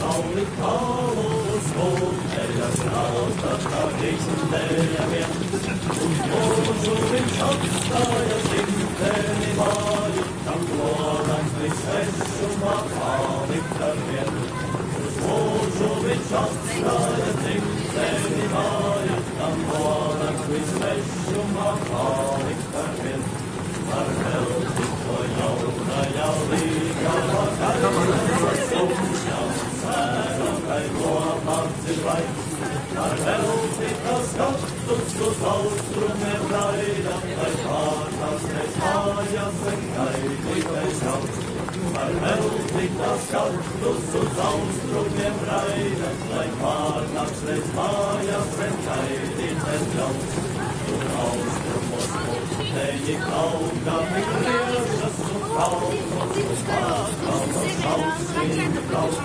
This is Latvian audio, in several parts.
sauli kalu uz gulteja krauta, kā iztēja vien. Un mūžu viņš atstāja simteni māju, tam glodams visvešumā palika vien. Uz mūžu viņš atstāja simteni māju, tam glodams visvešumā palika vien. Ar velti to jaunajā līgā vakaļā sumšām sēram, kai lomām dzīvai. Ar velti tas skatus uz austrumiem raida, lai pārnāsties mājas un gaidītais jauns. Ar velti tas skatus uz austrumiem raida, lai pārnāsties mājas un gaidītais jauns. Un austrumos mūteņi kaugami griežas un kalnos un pārkalnos šausmīgi brauc.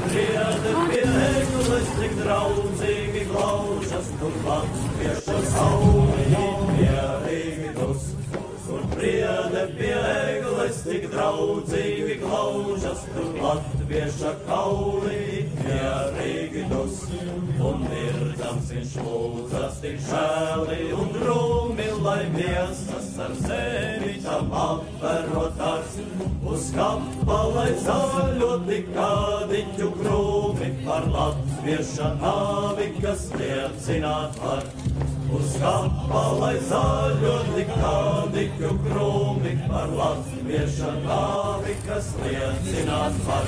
Priede pie egles tik draudzīgi glaužas, tur latvieša sauli mierīgi dus. Tur priede pie egles tik draudzīgi glaužas, tur latvieša kauli mierīgi dus. Un mirdams viņš lūdzas tik žēli un drūmi, lai miesas ar zemi tam apverotās. Uz kapa, lai zaļo tik kādiņu krūmi, par latvieša nāvi, kas liecināt var. Uz kapa, lai zaļo tik kādiņu krūmi, par latvieša nāvi, kas liecināt var.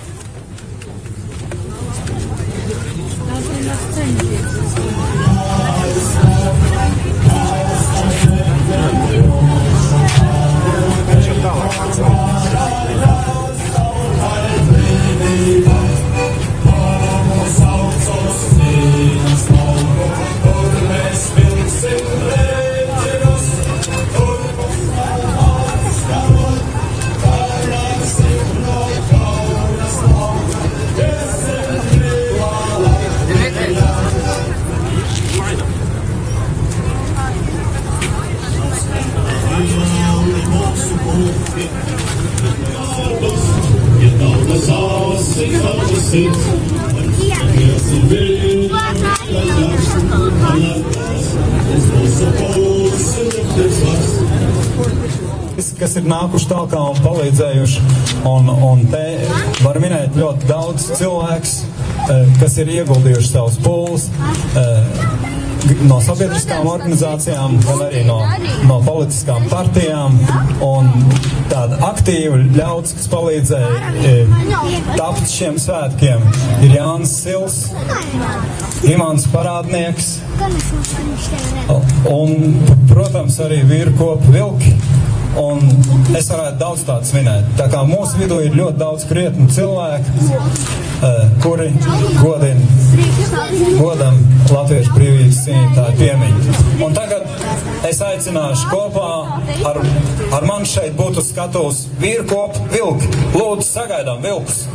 Kas ir nākuši tālāk un palīdzējuši, un te var minēt ļoti daudz cilvēks, kas ir ieguldījuši savus pūles no sabiedriskām organizācijām, gan arī no politiskām partijām, un tāda aktīva ļauds, kas palīdzēja tapt šiem svētkiem, ir Jānis Sils, Imants Parādnieks, un, protams, arī Vīrkopa Vilki. Un es varētu daudz tādus minēt. Tā kā mūsu vidū ir ļoti daudz krietnu cilvēku, kuri godam Latviešu brīvības cīnītāju piemiņu. Un tagad es aicināšu kopā ar mani šeit būt uz skatuves Vīrkopa Vilki. Lūdzu, sagaidām vilkus!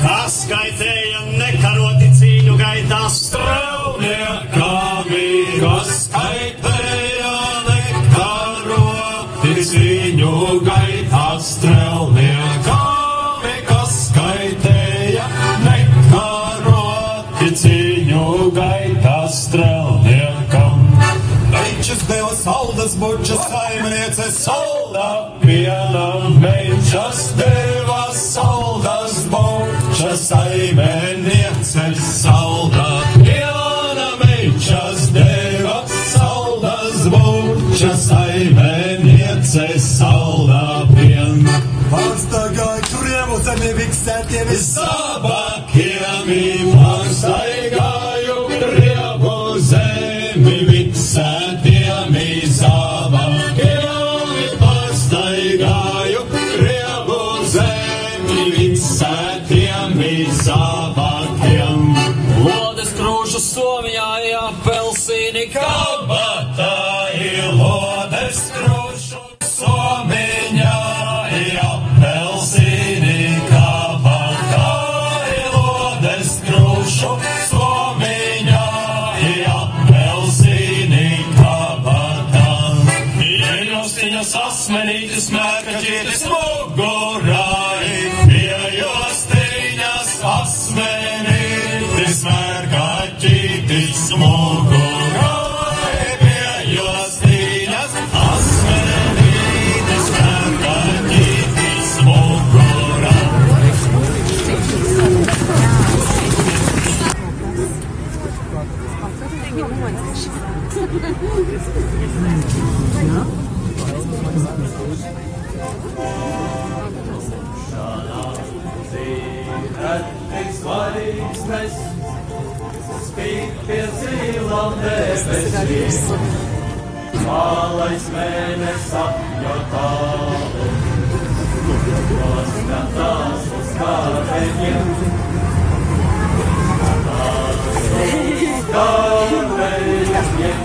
Kas skaitēja nekaroti cīņu gaitā strēlniekami, kas skaitēja nekaroti cīņu gaitā strēlniekami, kas skaitēja nekaroti cīņu gaitā strēlniekam. Veičas deva saldas bučas saimniece salda pienam, veičas deva saldas bučas saimniece salda pienam, veičas deva saldas bučas saimniece salda pienam. Pārstāgāja Krievu zemi viksētiem visabakiem, pārstāgāju Krievu zemi viksētiem visabakiem, pārstāgāju Krievu zemi viksētiem visabakiem. Lodes krūšu Somijā, apelsīni kabatā, lodes krūšu Somijā, apelsīni zvaigznes spīd pie zilām debesīm. Mālais mēnesis apņo tālu, noskatās uz kāreņiem. Kāreņiem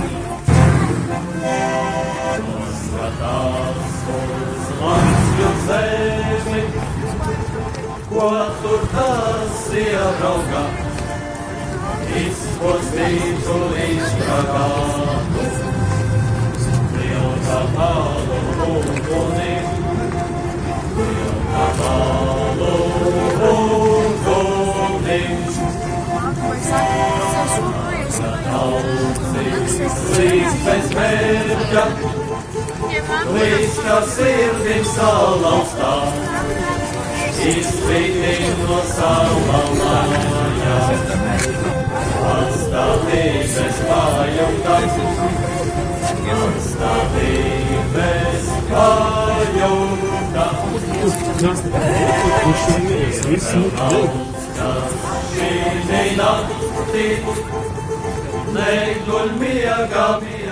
noskatās uz Latviju zemi, ko tur tas ierauga, izpostītu iztragātu. Pilna malu ugunim, pilna malu ugunim. Līdz bez mērķa, līdz kā sirdim salauztā, izspīdīt no saulājā. Atstāvības pajūtams, atstāvības pajūtams. Šī naktī neguļ miegā miegā.